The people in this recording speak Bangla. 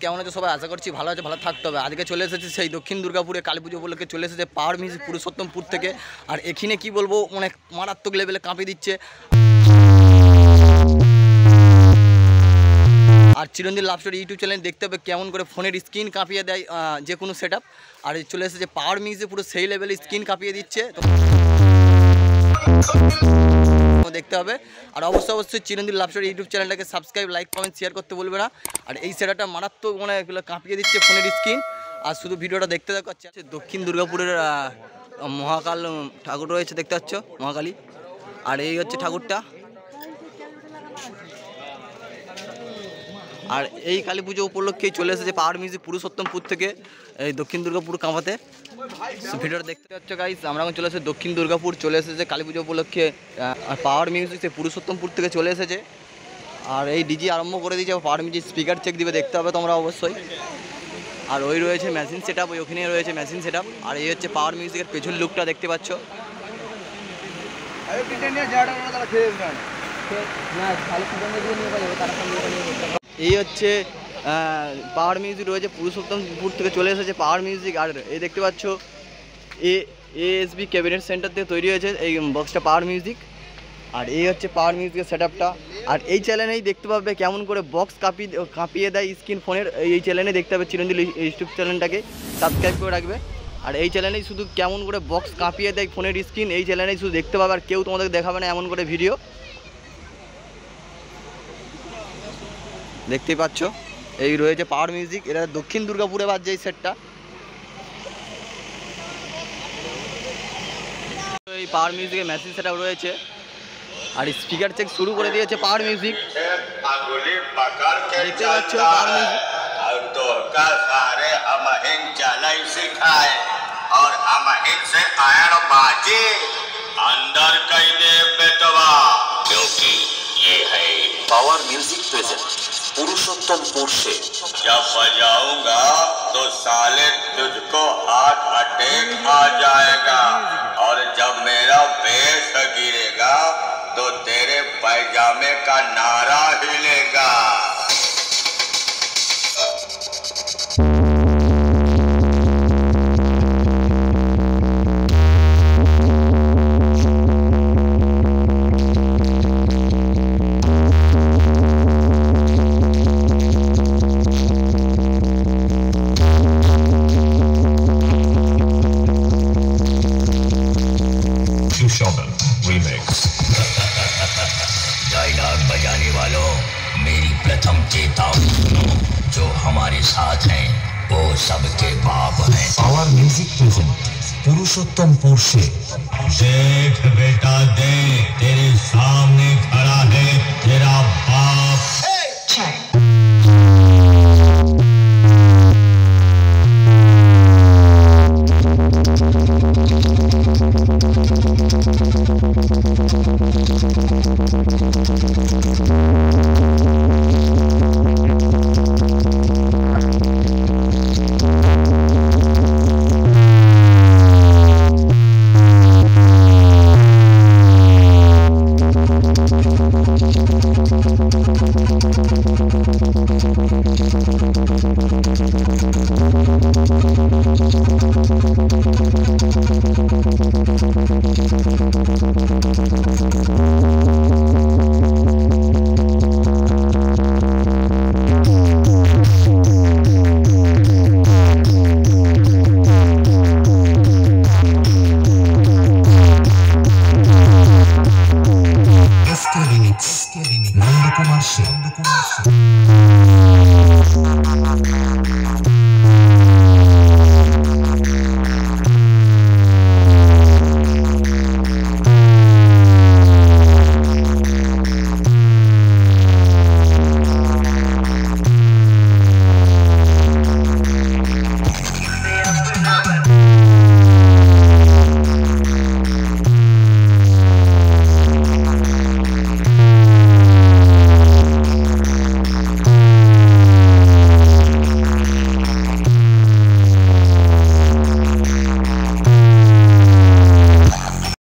কেমন আছে সবাই? আশা করছি ভালো আছে, ভালো থাকতে হবে। আজকে চলে এসেছে সেই দক্ষিণ দুর্গাপুরে কালী পুজো উপলক্ষে চলে এসেছে পাওয়ার মিউজিক পুরুষোত্তমপুর থেকে। আর এখানে কি বলবো, অনেক মারাত্মক লেভেলে কাঁপিয়ে দিচ্ছে। আর চিরঞ্জিত লাভ স্টোরি ইউটিউব চ্যানেল দেখতে হবে কেমন করে ফোনের স্ক্রিন কাঁপিয়ে দেয় যে কোনো সেট আপ। আর চলে এসেছে পাওয়ার মিউজিক, পুরো সেই লেভেলে স্ক্রিন কাঁপিয়ে দিচ্ছে, দেখতে হবে। আর অবশ্যই চিরঞ্জিত লাভ স্টোরি ইউটিউব চ্যানেলটাকে সাবস্ক্রাইব, লাইক, কমেন্ট, শেয়ার করতে বলবে না। আর এই সেটআপটা মারাত্মক মানে কাঁপিয়ে দিচ্ছে ফোনের স্ক্রিন। আর শুধু ভিডিওটা দেখতে থাকো। দক্ষিণ দুর্গাপুরের মহাকাল ঠাকুর রয়েছে, দেখতে পাচ্ছ মহাকালী। আর এই হচ্ছে ঠাকুরটা। আর এই কালী পুজো উপলক্ষেই চলে এসেছে পাওয়ার মিউজিক পুরুষোত্তমপুর থেকে এই দক্ষিণ দুর্গাপুর কামাতে। ভিডিওটা দেখতে পাচ্ছ গাইস, আমরা এখন চলে এসেছি দক্ষিণ দুর্গাপুর, চলে এসেছে কালী পুজো উপলক্ষে। আর পাওয়ার মিউজিক সে পুরুষোত্তমপুর থেকে চলে এসেছে। আর এই ডিজি আরম্ভ করে দিয়েছে, পাওয়ার মিউজিক স্পিকার চেক দিবে, দেখতে হবে তোমরা অবশ্যই। আর ওই রয়েছে মেশিন সেট আপ, ওইখানে রয়েছে মেশিন সেট আপ। আর এই হচ্ছে পাওয়ার মিউজিকের পেছন লুকটা দেখতে পাচ্ছ। এই হচ্ছে পাওয়ার মিউজিক রয়েছে পুরুষোত্তমপুর থেকে চলে এসেছে পাওয়ার মিউজিক। আর এই দেখতে পাচ্ছ এএসবি ক্যাবিনেট সেন্টার থেকে তৈরি হয়েছে এই বক্সটা পাওয়ার মিউজিক। আর এই হচ্ছে পাওয়ার মিউজিকের সেট আপটা। আর এই চ্যানেলেই দেখতে পাবে কেমন করে বক্স কাঁপিয়ে দেয় স্ক্রিন ফোনের। এই চ্যানেলে দেখতে পাবে চিরঞ্জিত ইউটিউব চ্যানেলটাকে সাবস্ক্রাইব করে রাখবে। আর এই চ্যানেলেই শুধু কেমন করে বক্স কাঁপিয়ে দেয় ফোনের স্ক্রিন, এই চ্যানেলেই শুধু দেখতে পাবে। আর কেউ তোমাদের দেখাবে না এমন করে ভিডিও, দেখতেই পাচ্ছ। এই রয়েছে পাওয়ার মিউজিক, এটা দক্ষিণ দুর্গাপুরে বাজছে এই সেটটা। এই পাওয়ার মিউজিকের মেশিন সেট আপ রয়েছে। আর স্পিকার চেক শুরু করে দিয়েছে পাওয়ার মিউজিক, দেখতে পাচ্ছ power music. Power music present Purushottampur से। जब बजाऊंगा तो साले तुझको हार्ट अटैक आ जाएगा, और जब मेरा बेस गिरेगा तो तेरे पैजामे का नारा हिलेगा। डायलॉग बजाने वालों, मेरी प्रथम चेतावनी, जो हमारे साथ हैं वो सबके बाप हैं। पावर म्यूजिक प्रेजेंट पुरुषोत्तमपुर से। देख बेटा देख, तेरे सामने खड़ा है तेरा बाप। नंदकुमार से